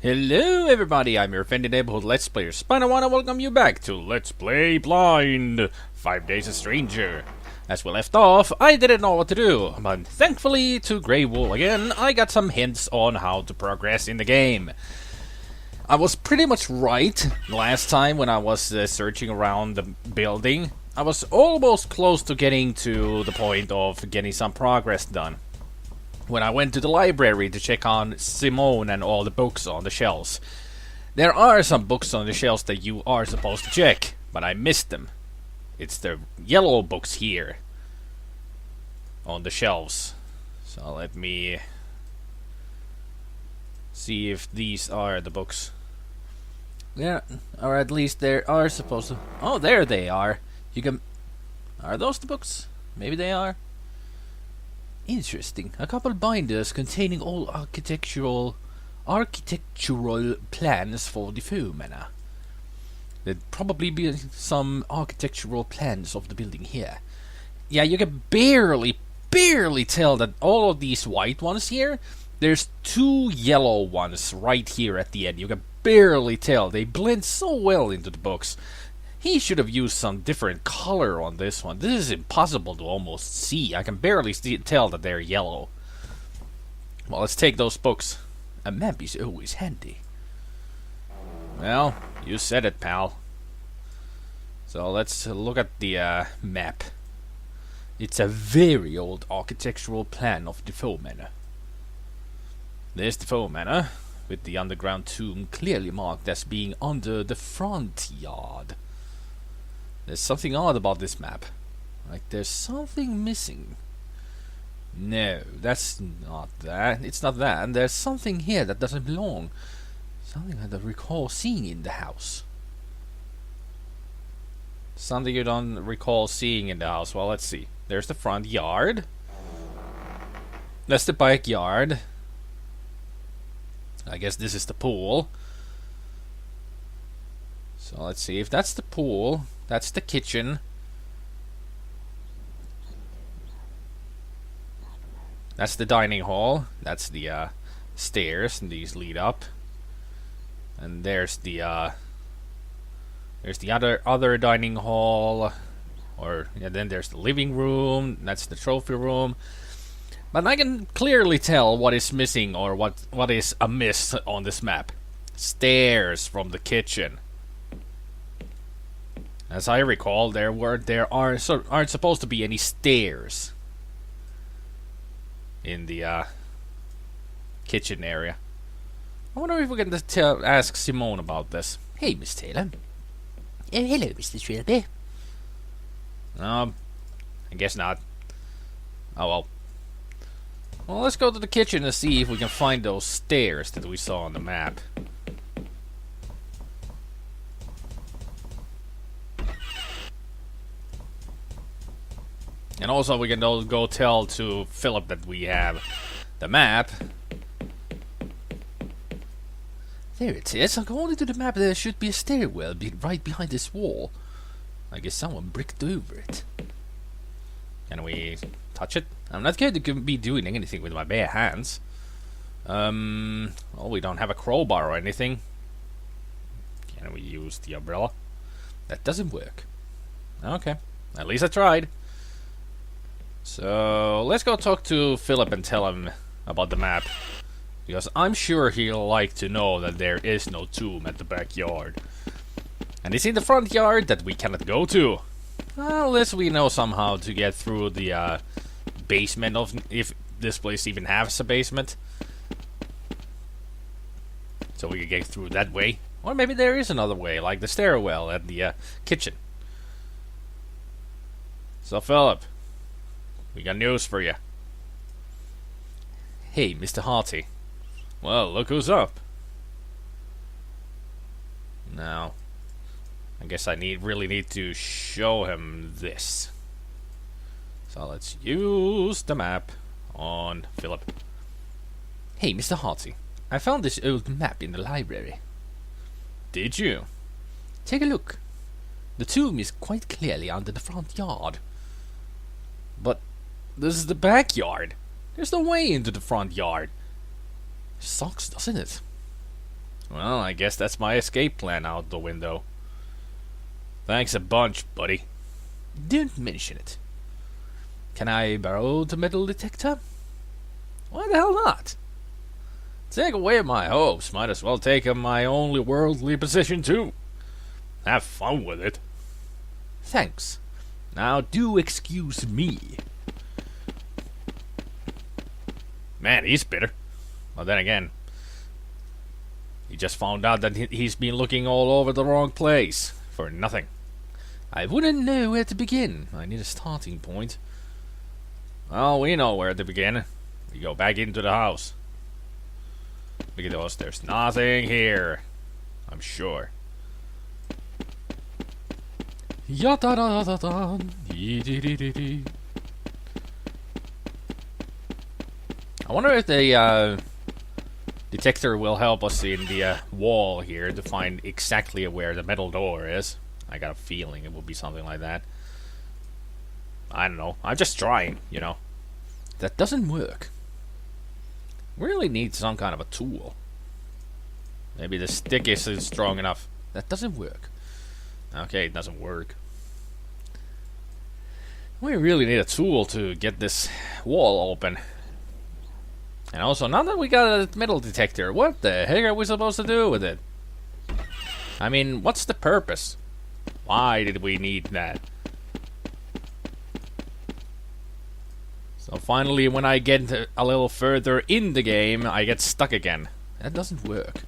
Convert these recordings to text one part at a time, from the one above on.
Hello everybody, I'm your friendly neighborhood Let's Player SpiderMwa and welcome you back to Let's Play Blind 5 Days a Stranger. As we left off, I didn't know what to do, but thankfully to Grey Wool again, I got some hints on how to progress in the game. I was pretty much right last time when I was searching around the building. I was almost close to getting to the point of getting some progress done. When I went to the library to check on Simone and all the books on the shelves. There are some books on the shelves that you are supposed to check, but I missed them. It's the yellow books here on the shelves. So let me see if these are the books. Yeah, or at least there are supposed to... Oh, there they are. You can... Are those the books? Maybe they are. Interesting. A couple binders containing all architectural plans for the Manor. There'd probably be some architectural plans of the building here. Yeah, you can barely tell that all of these white ones here, there's two yellow ones right here at the end. You can barely tell. They blend so well into the books. He should have used some different color on this one. This is impossible to almost see. I can barely tell that they're yellow. Well, let's take those books. A map is always handy. Well, you said it, pal. So let's look at the map. It's a very old architectural plan of the Manor. There's the Manor, with the underground tomb clearly marked as being under the front yard. There's something odd about this map. Like there's something missing. No, that's not that. It's not that. And there's something here that doesn't belong. Something I don't recall seeing in the house. Something you don't recall seeing in the house. Well, let's see. There's the front yard. That's the backyard. I guess this is the pool. So let's see if that's the pool. That's the kitchen. That's the dining hall. That's the stairs, and these lead up. And there's the other dining hall. Or yeah, then there's the living room. That's the trophy room. But I can clearly tell what is missing or what is amiss on this map. Stairs from the kitchen. As I recall, there aren't supposed to be any stairs in the kitchen area. I wonder if we can ask Simone about this. Hey, Miss Taylor. Oh, hello, Mr. Trilby. I guess not. Oh well. Well, let's go to the kitchen and see if we can find those stairs that we saw on the map. And also we can go tell to Philip that we have the map. There it is. According to the map, there should be a stairwell right behind this wall. I guess someone bricked over it. Can we touch it? I'm not going to be doing anything with my bare hands. Well, we don't have a crowbar or anything. Can we use the umbrella? That doesn't work. Okay. At least I tried. So, let's go talk to Philip and tell him about the map. Because I'm sure he'll like to know that there is no tomb at the backyard. And it's in the front yard that we cannot go to. Unless we know somehow to get through the basement of... if this place even has a basement. So we can get through that way. Or maybe there is another way, like the stairwell at the kitchen. So, Philip. We got news for you. Hey, Mr. Harty. Well, look who's up. Now, I guess I really need to show him this. So let's use the map on Philip. Hey, Mr. Harty. I found this old map in the library. Did you? Take a look. The tomb is quite clearly under the front yard. But this is the backyard. There's no way into the front yard. Sucks, doesn't it? Well, I guess that's my escape plan out the window. Thanks a bunch, buddy. Don't mention it. Can I borrow the metal detector? Why the hell not? Take away my hopes. Might as well take up my only worldly possession too. Have fun with it. Thanks. Now do excuse me. Man, he's bitter. Well, then again, he just found out that he's been looking all over the wrong place for nothing. I wouldn't know where to begin. I need a starting point. Well, we know where to begin. We go back into the house. Because there's nothing here. I'm sure. Ya da da da da. Dee dee dee dee dee. I wonder if the detector will help us in the wall here to find exactly where the metal door is. I got a feeling it will be something like that. I don't know. I'm just trying, you know. That doesn't work. Really need some kind of a tool. Maybe the stick isn't strong enough. That doesn't work. Okay, it doesn't work. We really need a tool to get this wall open. And also, now that we got a metal detector, what the heck are we supposed to do with it? I mean, what's the purpose? Why did we need that? So finally, when I get a little further in the game, I get stuck again. That doesn't work.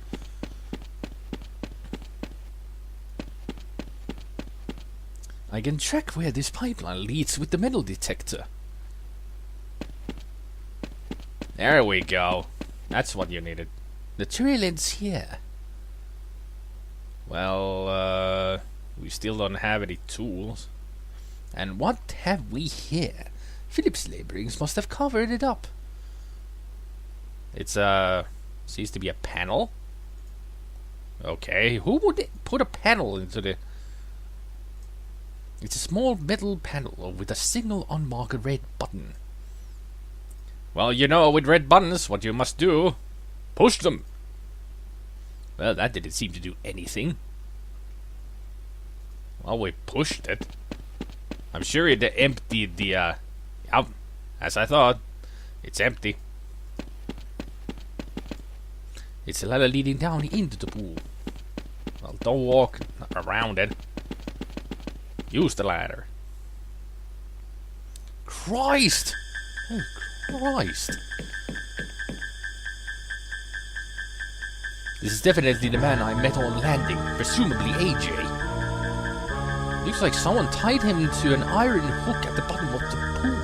I can track where this pipeline leads with the metal detector. There we go. That's what you needed. The trail ends here. Well, we still don't have any tools. And what have we here? Philip's laborings must have covered it up. It's seems to be a panel. Okay, who would put a panel into the... It's a small metal panel with a single unmarked red button. Well, you know, with red buttons, what you must do, push them. Well, that didn't seem to do anything. Well, we pushed it. I'm sure it emptied the, yeah, as I thought. It's empty. It's a ladder leading down into the pool. Well, don't walk around it. Use the ladder. Christ! Oh, Christ. This is definitely the man I met on landing, presumably AJ. Looks like someone tied him to an iron hook at the bottom of the pool.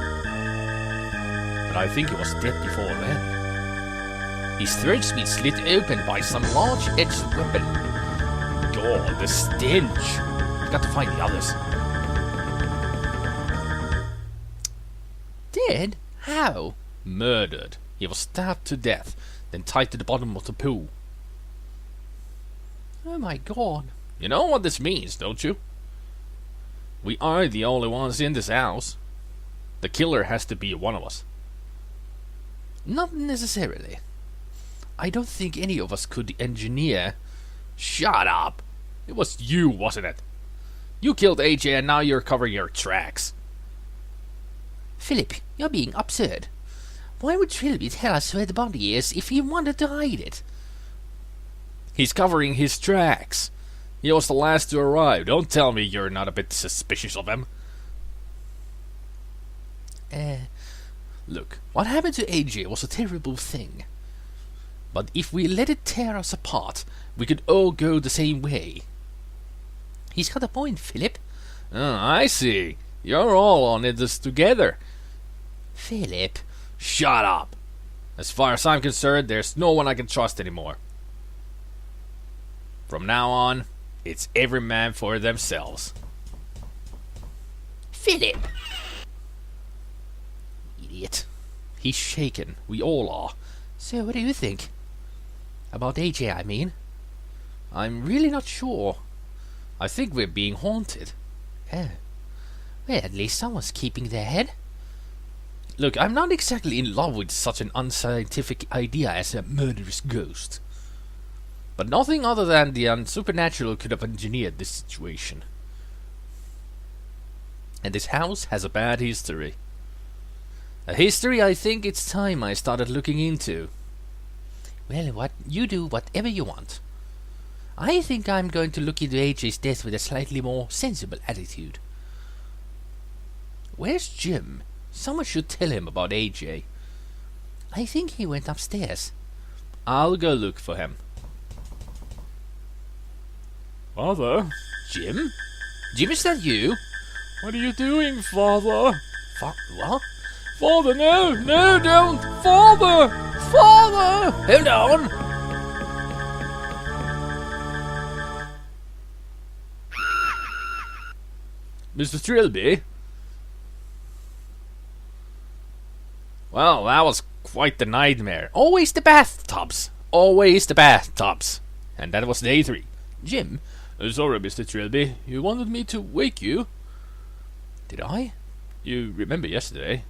But I think he was dead before then. His throat's been slit open by some large-edged weapon. God, the stench. I've got to find the others. Dead? How? Murdered. He was stabbed to death, then tied to the bottom of the pool. Oh my god. You know what this means, don't you? We are the only ones in this house. The killer has to be one of us. Not necessarily. I don't think any of us could engineer... Shut up! It was you, wasn't it? You killed AJ and now you're covering your tracks. Philip, you're being absurd. Why would Trilby tell us where the body is if he wanted to hide it? He's covering his tracks. He was the last to arrive. Don't tell me you're not a bit suspicious of him. Look, what happened to AJ was a terrible thing. But if we let it tear us apart, we could all go the same way. He's got a point, Philip. Oh, I see. You're all on it this together. Philip. Shut up. As far as I'm concerned, there's no one I can trust anymore. From now on, it's every man for themselves. Philip! Idiot. He's shaken. We all are. So what do you think? About AJ, I mean. I'm really not sure. I think we're being haunted. Oh. Well, at least someone's keeping their head. Look, I'm not exactly in love with such an unscientific idea as a murderous ghost. But nothing other than the supernatural could have engineered this situation. And this house has a bad history. A history I think it's time I started looking into. Well, you do whatever you want. I think I'm going to look into AJ's death with a slightly more sensible attitude. Where's Jim? Someone should tell him about AJ. I think he went upstairs. I'll go look for him. Father? Jim? Jim, is that you? What are you doing, Father? What? Father, no! No, don't! Father! Father! Hold on! Mr. Trilby? Well, that was quite the nightmare. Always the bathtubs. Always the bathtubs. And that was day 3. Jim? Sorry, Mr. Trilby. You wanted me to wake you? Did I? You remember yesterday?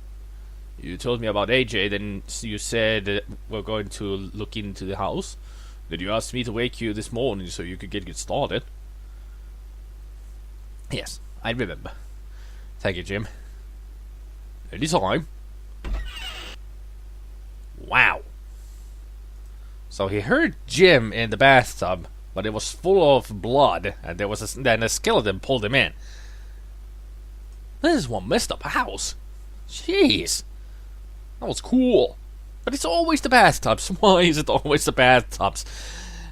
You told me about AJ, then you said we're going to look into the house. Then you asked me to wake you this morning so you could get started. Yes, I remember. Thank you, Jim. Anytime. Wow. So he heard Jim in the bathtub, but it was full of blood, and there was then a skeleton pulled him in. This is one messed up house. Jeez. That was cool. But it's always the bathtubs. Why is it always the bathtubs?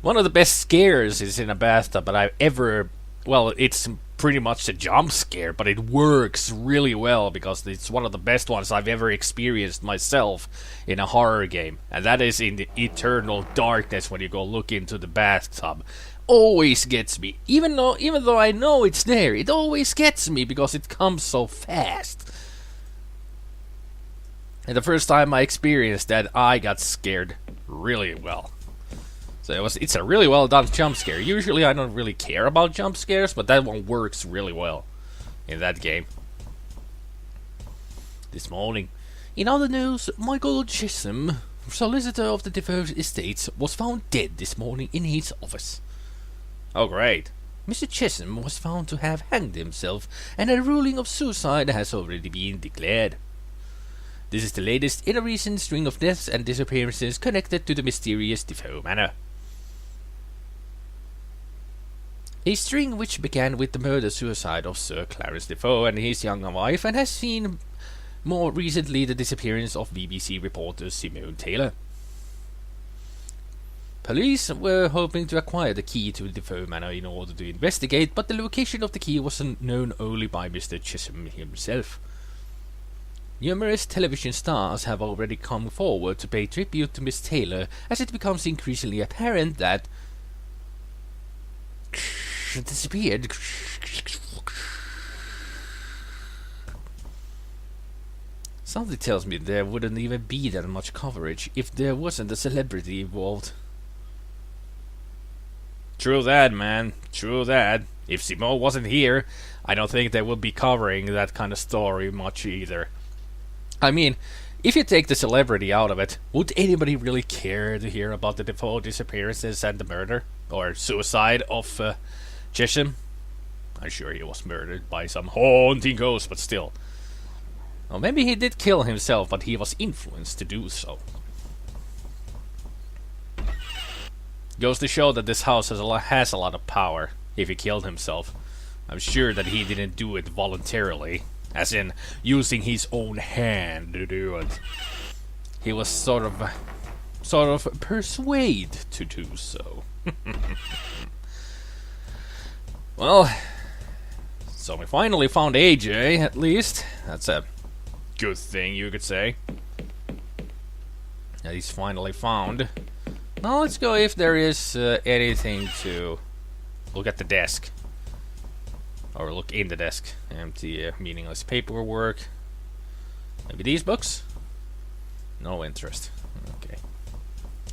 One of the best scares is in a bathtub, but I've ever... Well, it's pretty much a jump scare, but it works really well because it's one of the best ones I've ever experienced myself in a horror game. And that is in the eternal darkness when you go look into the bathtub. Always gets me. Even though I know it's there, it always gets me because it comes so fast. And the first time I experienced that, I got scared really well. So it's a really well done jump scare. Usually I don't really care about jump scares, but that one works really well in that game. This morning, in other news, Michael Chisholm, solicitor of the Defoe estates, was found dead this morning in his office. Oh great. Mr. Chisholm was found to have hanged himself, and a ruling of suicide has already been declared. This is the latest in a recent string of deaths and disappearances connected to the mysterious Defoe manor. A string which began with the murder-suicide of Sir Clarence Defoe and his young wife, and has seen more recently the disappearance of BBC reporter Simone Taylor. Police were hoping to acquire the key to the Defoe manor in order to investigate, but the location of the key was known only by Mr. Chisholm himself. Numerous television stars have already come forward to pay tribute to Miss Taylor, as it becomes increasingly apparent that she disappeared. Something tells me there wouldn't even be that much coverage if there wasn't a celebrity involved. True that, man. True that. If Simone wasn't here, I don't think they would be covering that kind of story much either. I mean, if you take the celebrity out of it, would anybody really care to hear about the Defoe disappearances and the murder or suicide of Chisholm? I'm sure he was murdered by some haunting ghost, but still. Well, maybe he did kill himself, but he was influenced to do so. Goes to show that this house has a lot of power. If he killed himself, I'm sure that he didn't do it voluntarily. As in, using his own hand to do it. He was sort of persuaded to do so. Well, so we finally found AJ, at least. That's a good thing, you could say. That he's finally found. Now let's go if there is anything to look at the desk. Or look in the desk. Empty, meaningless paperwork. Maybe these books? No interest. Okay.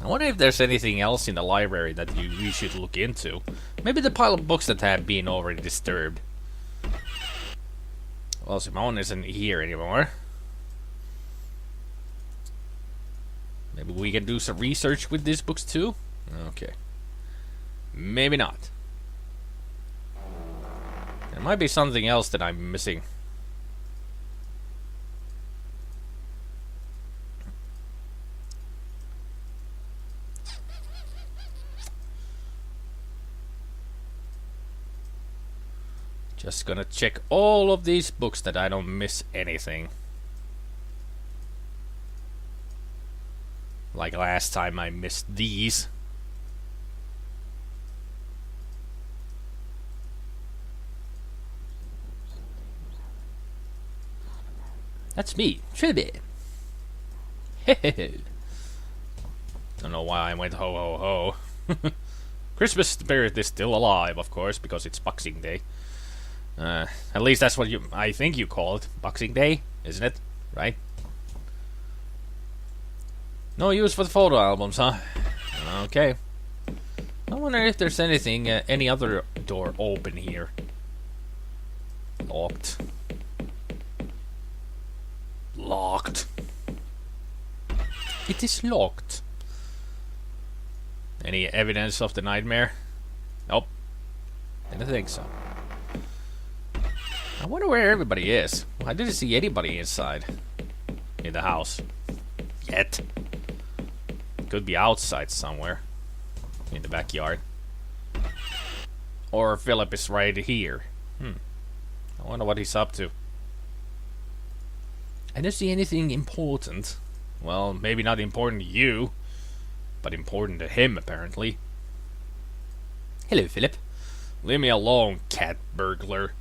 I wonder if there's anything else in the library that we should look into. Maybe the pile of books that have been already disturbed. Well, Simone isn't here anymore. Maybe we can do some research with these books too? Okay. Maybe not. There might be something else that I'm missing. Just gonna check all of these books that I don't miss anything. Like last time I missed these. That's me, Tribby. Don't know why I went ho ho ho. Christmas spirit is still alive, of course, because it's Boxing Day. At least that's what I think you call it. Boxing Day, isn't it? Right? No use for the photo albums, huh? Okay. I wonder if there's anything, any other door open here. Locked. Locked. It is locked. Any evidence of the nightmare? Nope. Didn't think so. I wonder where everybody is. I didn't see anybody inside. In the house. Yet. Could be outside somewhere. In the backyard. Or Philip is right here. I wonder what he's up to. I don't see anything important. Well, maybe not important to you, but important to him, apparently. Hello, Philip. Leave me alone, cat burglar.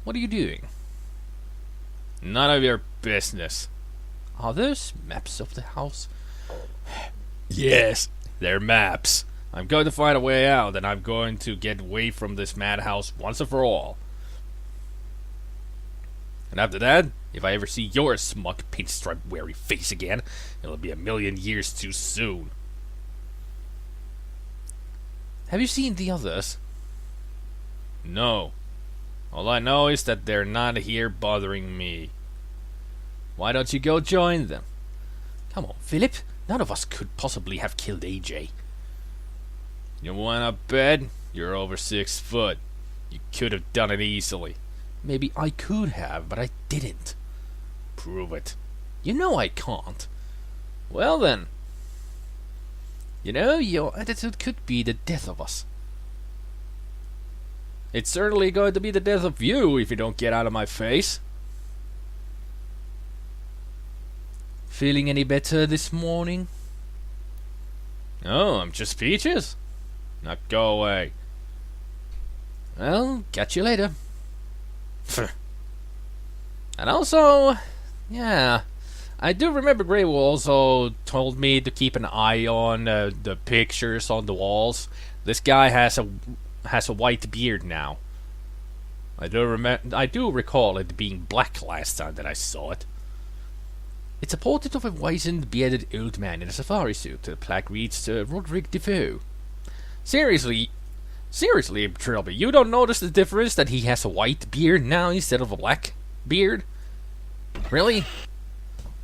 What are you doing? None of your business. Are those maps of the house? Yes, they're maps. I'm going to find a way out, and I'm going to get away from this madhouse once and for all. And after that, if I ever see your smug pinstripe-weary face again, it'll be a million years too soon. Have you seen the others? No. All I know is that they're not here bothering me. Why don't you go join them? Come on, Philip. None of us could possibly have killed AJ. You wanna bet? You're over 6 foot. You could have done it easily. Maybe I could have, but I didn't. Prove it. You know I can't. Well then. You know, your attitude could be the death of us. It's certainly going to be the death of you if you don't get out of my face. Feeling any better this morning? Oh, I'm just peaches. Now go away. Well, catch you later. And also, yeah, I do remember Grey also told me to keep an eye on the pictures on the walls. This guy has a white beard now. I do recall it being black last time that I saw it. It's a portrait of a wizened, bearded old man in a safari suit. The plaque reads Roderick Defoe. Seriously, Trilby, you don't notice the difference that he has a white beard now instead of a black beard? Really?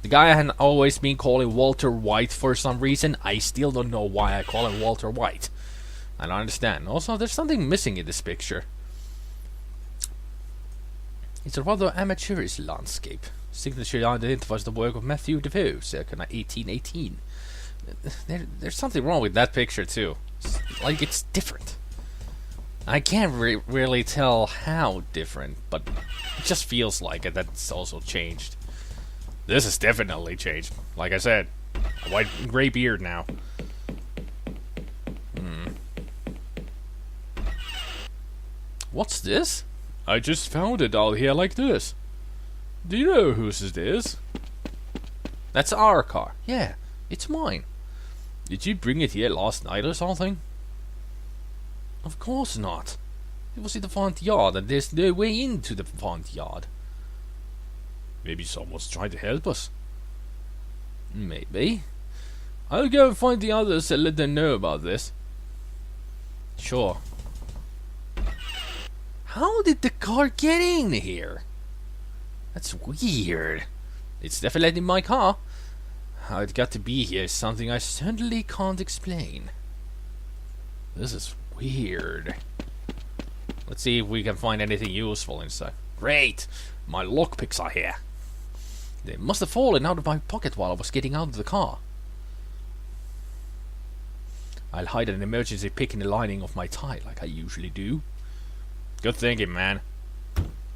The guy I had always been calling Walter White for some reason. I still don't know why I call him Walter White. I don't understand. Also, there's something missing in this picture. It's a rather amateurish landscape. Signature identifies the work of Matthew Defoe, circa 1818. There's something wrong with that picture too. Like, it's different. I can't really tell how different, but it just feels like it. That's also changed. This is definitely changed. Like I said, a white gray beard now. What's this? I just found it out here like this. Do you know whose it is? That's our car. Yeah, it's mine. Did you bring it here last night or something? Of course not. It was in the front yard and there's no way into the front yard. Maybe someone's trying to help us. Maybe. I'll go and find the others and let them know about this. Sure. How did the car get in here? That's weird. It's definitely my car. How it got to be here is something I certainly can't explain. This is weird. Let's see if we can find anything useful inside. Great! My lockpicks are here. They must have fallen out of my pocket while I was getting out of the car. I'll hide an emergency pick in the lining of my tie, like I usually do. Good thinking, man.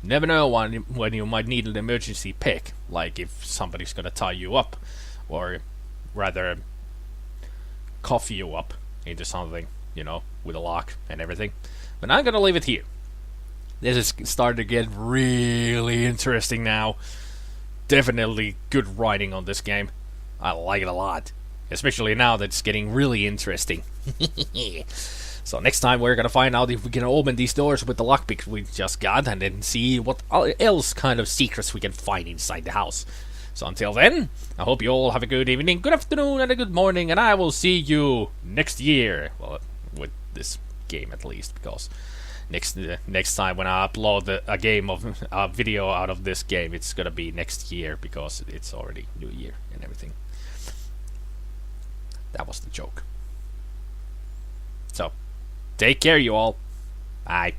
Never know when you might need an emergency pick, like if somebody's gonna tie you up, or rather, cuff you up into something, you know, with a lock and everything. But I'm gonna leave it here. This is starting to get really interesting now. Definitely good writing on this game. I like it a lot. Especially now that it's getting really interesting. So next time we're gonna find out if we can open these doors with the lockpick we just got, and then see what else kind of secrets we can find inside the house. So until then, I hope you all have a good evening, good afternoon, and a good morning, and I will see you next year. Well, with this game at least, because next time when I upload a video out of this game, it's gonna be next year because it's already New Year and everything. That was the joke. So, take care, you all. Bye.